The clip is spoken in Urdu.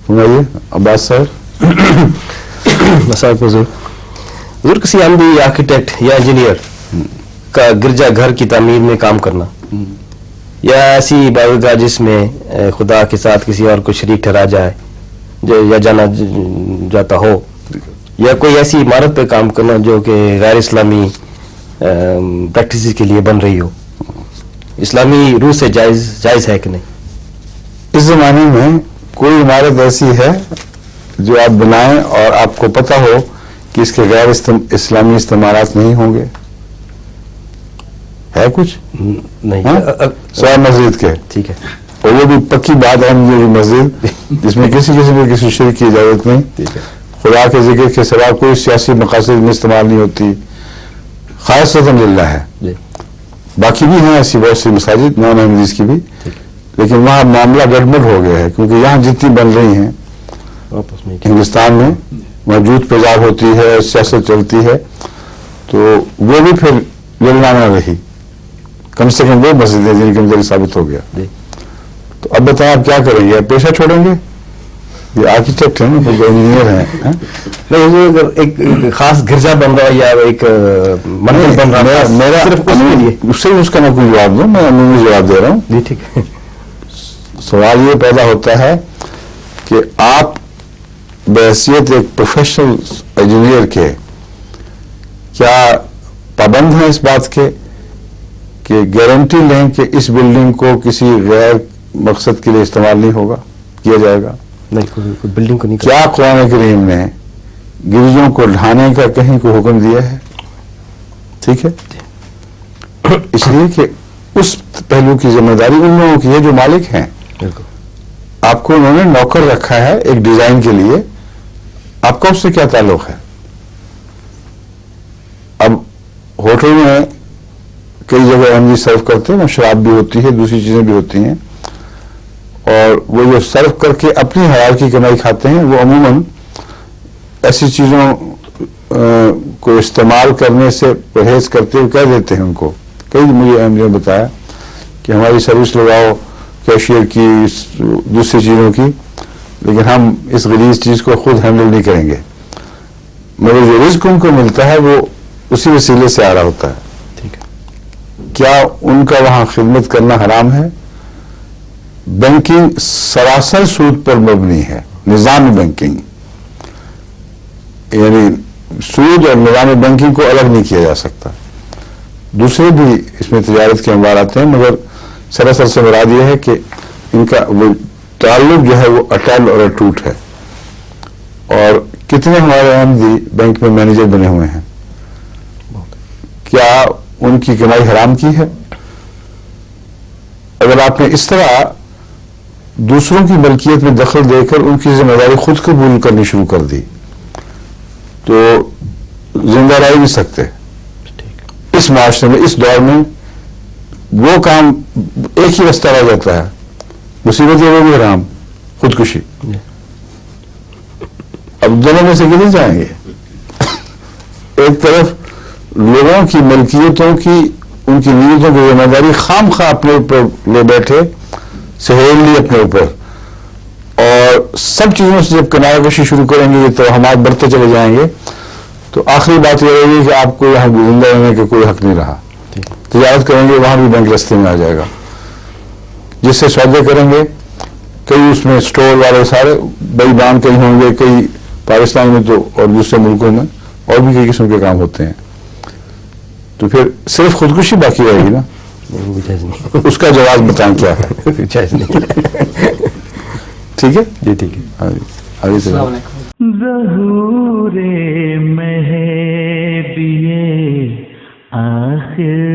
سنائیے عباس صاحب. مساء حضور. حضور کسی عمدی آرکیٹیکٹ یا انجینئر کا گرجا گھر کی تعمیر میں کام کرنا یا ایسی عبادتگاہ جس میں خدا کے ساتھ کسی اور کو شریک ٹھہرا جائے یا جانا جاتا ہو، یا کوئی ایسی عمارت پہ کام کرنا جو کہ غیر اسلامی پریکٹسز کے لیے بن رہی ہو، اسلامی روح سے جائز ہے کہ نہیں؟ اس زمانے میں کوئی عمارت ایسی ہے جو آپ بنائیں اور آپ کو پتہ ہو کہ اس کے غیر اسلامی استعمالات نہیں ہوں گے؟ ہے کچھ نہیں. سوائے مسجد کے. ٹھیک ہے. اور وہ بھی پکی بات ہے مسجد جس میں کسی قسم کی کسی شرک کی اجازت نہیں، خدا کے ذکر کے سوا کوئی سیاسی مقاصد میں استعمال نہیں ہوتی، خالصۃ للہ ہے. باقی بھی ہیں ایسی بہت سی مساجد نان احمدیز کی بھی، لیکن وہاں معاملہ گڑبڑ ہو گیا ہے کیونکہ یہاں جتنی بن رہی ہیں ہندوستان میں موجود تیزاب ہوتی ہے، سیاست چلتی ہے، تو وہ بھی پھر للہ نہ رہی. کم سے کم وہ مسجدیں جن کے اندر ثابت ہو گیا. تو اب بتائیں آپ کیا کریں گے؟ آپ پیشہ چھوڑیں گے؟ یہ آرکیٹیکٹ ہیں نا، انجینئر ہیں. ایک خاص گرجا بن رہا یا ایک مندر بن رہا، میرا صرف اس سے اس کا میں کوئی جواب دوں، میں عمومی جواب دے رہا ہوں. جی ٹھیک ہے. سوال یہ پیدا ہوتا ہے کہ آپ بحیثیت ایک پروفیشنل انجینئر کے کیا پابند ہیں اس بات کے کہ گارنٹی لیں کہ اس بلڈنگ کو کسی غیر مقصد کے لیے استعمال نہیں ہوگا، کیا جائے گا؟ نہیں، کوئی بلڈنگ کو نہیں. کیا قرآن کریم نے گرجوں کو ڈھانے کا کہیں کو حکم دیا ہے؟ ٹھیک ہے. اس لیے کہ اس پہلو کی ذمہ داری ان لوگوں کی ہے جو مالک ہیں. آپ کو انہوں نے نوکر رکھا ہے ایک ڈیزائن کے لیے، آپ کا اس سے کیا تعلق ہے؟ اب ہوٹل میں کئی جگہ احمدی سرو کرتے ہیں، شراب بھی ہوتی ہے، دوسری چیزیں بھی ہوتی ہیں، اور وہ جو سرو کر کے اپنی حلال کی کمائی کھاتے ہیں وہ عموماً ایسی چیزوں کو استعمال کرنے سے پرہیز کرتے ہوئے کہہ دیتے ہیں ان کو. کئی مجھے احمدیوں نے بتایا کہ ہماری سروس لگاؤ کیشیئر کی، دوسری چیزوں کی، لیکن ہم اس غلیظ چیز کو خود ہینڈل نہیں کریں گے. مگر جو رزق ان کو ملتا ہے وہ اسی وسیلے سے آ رہا ہوتا ہے. کیا ان کا وہاں خدمت کرنا حرام ہے؟ بینکنگ سراسر سود پر مبنی ہے، نظام بینکنگ، یعنی سود اور نظام بینکنگ کو الگ نہیں کیا جا سکتا. دوسرے بھی اس میں تجارت کے انوار آتے ہیں، مگر سراسر سے مراد یہ ہے کہ ان کا وہ تعلق جو ہے وہ اٹل اور اٹوٹ ہے. اور کتنے ہمارے احمدی بینک میں مینیجر بنے ہوئے ہیں، کیا ان کی کمائی حرام کی ہے؟ اگر آپ نے اس طرح دوسروں کی ملکیت میں دخل دے کر ان کی ذمہ داری خود قبول کرنی شروع کر دی تو زندہ رہ نہیں سکتے. اس معاشرے میں، اس دور میں وہ کام ایک ہی رستہ رہ جاتا ہے، مصیبت یہ وہ بھی حرام، خودکشی. اب دونوں میں سے کدھر جائیں گے؟ ایک طرف لوگوں کی ملکیتوں کی، ان کی نیتوں کی ذمہ داری خام خواہ اپنے اوپر لے بیٹھے، سہیل لی اپنے اوپر، اور سب چیزوں سے جب کنارہ کشی شروع کریں گے تو ہم بڑھتے چلے جائیں گے، تو آخری بات یہ رہے گی کہ آپ کو یہاں زندہ رہنے کا کوئی حق نہیں رہا. تجارت کریں گے وہاں بھی بینک رستے میں آ جائے گا. جس سے سودے کریں گے کئی اس میں اسٹور والے سارے بے ایمان کئی ہوں گے، کئی پاکستان میں تو اور دوسرے ملکوں میں اور بھی کئی قسم کے کام ہوتے ہیں. تو پھر صرف خودکشی باقی رہے گی نا. اس کا جواز بتائیں کیا ہے؟ ٹھیک ہے جی ٹھیک ہے. آگے سے ظہور مہدی آخر